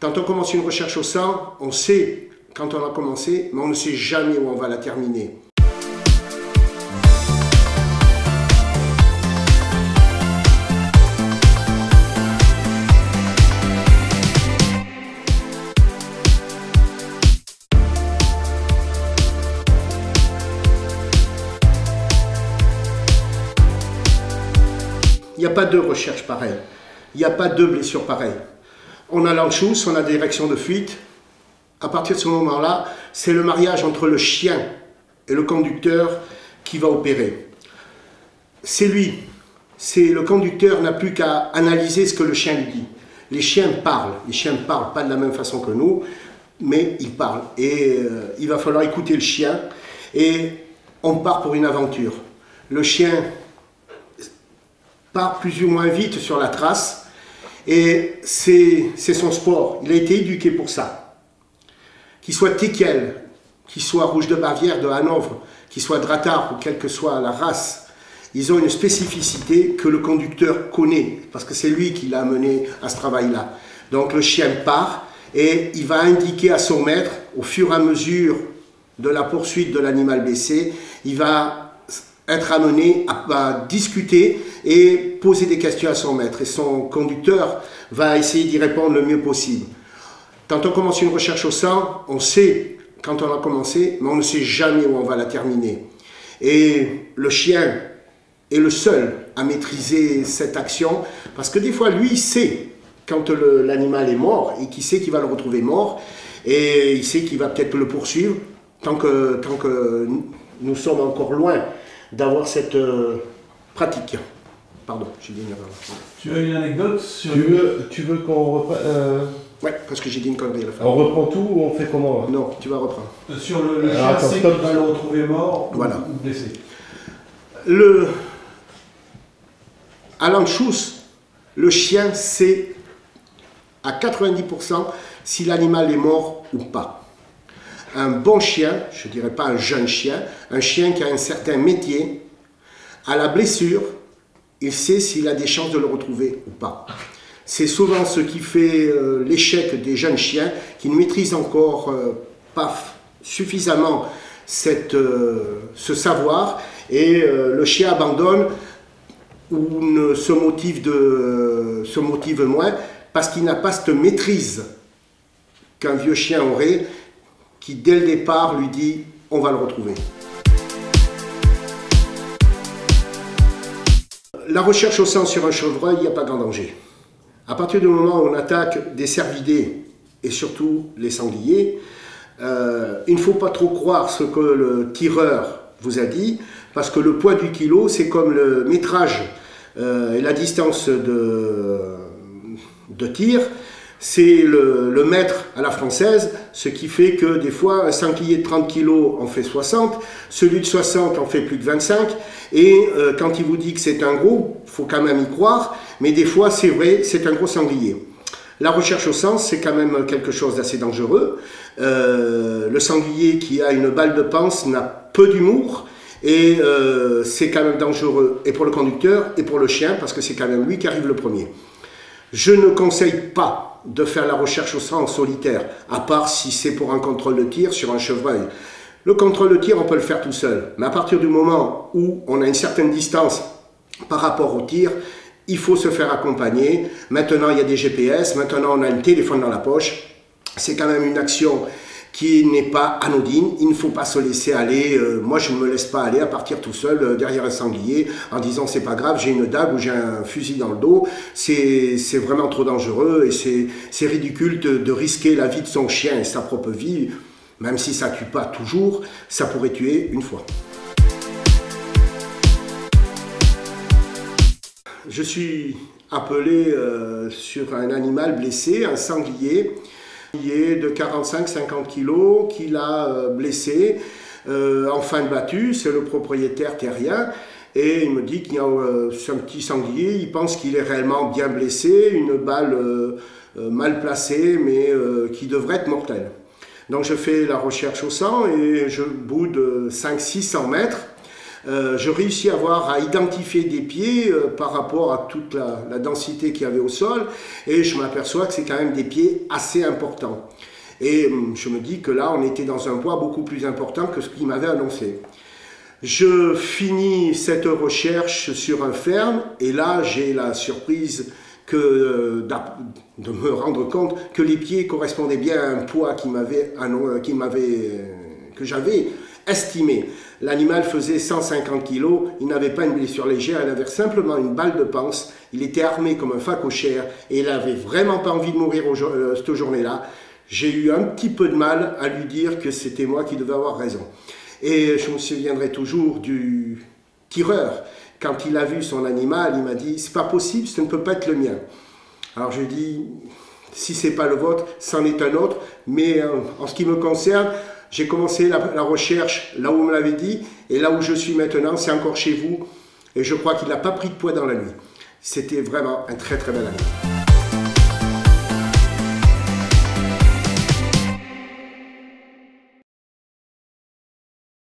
Quand on commence une recherche au sang, on sait quand on a commencé, mais on ne sait jamais où on va la terminer. Il n'y a pas deux recherches pareilles, il n'y a pas deux blessures pareilles. On a l'anchouse, on a des directions de fuite. À partir de ce moment-là, c'est le mariage entre le chien et le conducteur qui va opérer. C'est lui, le conducteur n'a plus qu'à analyser ce que le chien lui dit. Les chiens parlent pas de la même façon que nous, mais ils parlent. Et il va falloir écouter le chien et on part pour une aventure. Le chien part plus ou moins vite sur la trace et c'est son sport, il a été éduqué pour ça. Qu'il soit teckel, qu'il soit rouge de Bavière, de Hanovre, qu'il soit Drahthaar ou quelle que soit la race, ils ont une spécificité que le conducteur connaît parce que c'est lui qui l'a amené à ce travail-là. Donc le chien part et il va indiquer à son maître, au fur et à mesure de la poursuite de l'animal blessé, il va être amené à discuter et poser des questions à son maître. Et son conducteur va essayer d'y répondre le mieux possible. Quand on commence une recherche au sang, on sait quand on a commencé, mais on ne sait jamais où on va la terminer. Et le chien est le seul à maîtriser cette action, parce que des fois, lui, il sait quand l'animal est mort, et qu'il sait qu'il va le retrouver mort, et il sait qu'il va peut-être le poursuivre, tant que nous sommes encore loin d'avoir cette pratique. Pardon, j'ai dit une erreur. Tu as une anecdote sur... Tu veux qu'on reprenne Ouais, parce que j'ai dit une connerie à la fin. On reprend tout ou on fait comment là? Non, tu vas reprendre. Sur le chien, c'est qu'il va le retrouver mort voilà. ou blessé. À l'anchouse, le chien sait à 90% si l'animal est mort ou pas. Un bon chien, je ne dirais pas un jeune chien, un chien qui a un certain métier, à la blessure, il sait s'il a des chances de le retrouver ou pas. C'est souvent ce qui fait l'échec des jeunes chiens qui ne maîtrisent encore pas suffisamment ce savoir et le chien abandonne ou ne se motive moins parce qu'il n'a pas cette maîtrise qu'un vieux chien aurait qui dès le départ lui dit on va le retrouver. La recherche au sang sur un chevreuil, il n'y a pas grand danger. À partir du moment où on attaque des cervidés et surtout les sangliers, il ne faut pas trop croire ce que le tireur vous a dit, parce que le poids du kilo, c'est comme le métrage et la distance de tir, c'est le mètre à la française, ce qui fait que des fois, un sanglier de 30 kg en fait 60, celui de 60 en fait plus de 25, et quand il vous dit que c'est un gros, il faut quand même y croire, mais des fois, c'est vrai, c'est un gros sanglier. La recherche au sang, c'est quand même quelque chose d'assez dangereux. Le sanglier qui a une balle de panse n'a peu d'humour, et c'est quand même dangereux, et pour le conducteur, et pour le chien, parce que c'est quand même lui qui arrive le premier. Je ne conseille pas de faire la recherche au sang en solitaire, à part si c'est pour un contrôle de tir sur un chevreuil. Le contrôle de tir, on peut le faire tout seul, mais à partir du moment où on a une certaine distance par rapport au tir, il faut se faire accompagner. Maintenant, il y a des GPS, maintenant on a le téléphone dans la poche. C'est quand même une action qui n'est pas anodine, il ne faut pas se laisser aller. Moi, je ne me laisse pas aller à partir tout seul derrière un sanglier en disant c'est pas grave, j'ai une dague ou j'ai un fusil dans le dos. C'est vraiment trop dangereux et c'est ridicule de risquer la vie de son chien et sa propre vie, même si ça ne tue pas toujours, ça pourrait tuer une fois. Je suis appelé sur un animal blessé, un sanglier de 45-50 kg qu'il a blessé en fin de battue. C'est le propriétaire terrien et il me dit qu'il y a un petit sanglier, il pense qu'il est réellement bien blessé, une balle mal placée mais qui devrait être mortelle. Donc je fais la recherche au sang et je boude 500-600 mètres je réussis à identifier des pieds par rapport à toute la densité qu'il y avait au sol, et je m'aperçois que c'est quand même des pieds assez importants. Et je me dis que là, on était dans un bois beaucoup plus important que ce qu'il m'avait annoncé. Je finis cette recherche sur un ferme, et là, j'ai la surprise de me rendre compte que les pieds correspondaient bien à un poids que j'avais estimé. L'animal faisait 150 kg, il n'avait pas une blessure légère, il avait simplement une balle de panse, il était armé comme un phacochère et il n'avait vraiment pas envie de mourir cette journée-là. J'ai eu un petit peu de mal à lui dire que c'était moi qui devais avoir raison. Et je me souviendrai toujours du tireur. Quand il a vu son animal, il m'a dit « c'est pas possible, ce ne peut pas être le mien ». Alors je lui ai dit « si c'est pas le vôtre, c'en est un autre ». Mais en ce qui me concerne, j'ai commencé la recherche là où on me l'avait dit, et là où je suis maintenant, c'est encore chez vous. Et je crois qu'il n'a pas pris de poids dans la nuit. C'était vraiment un très très bel animal.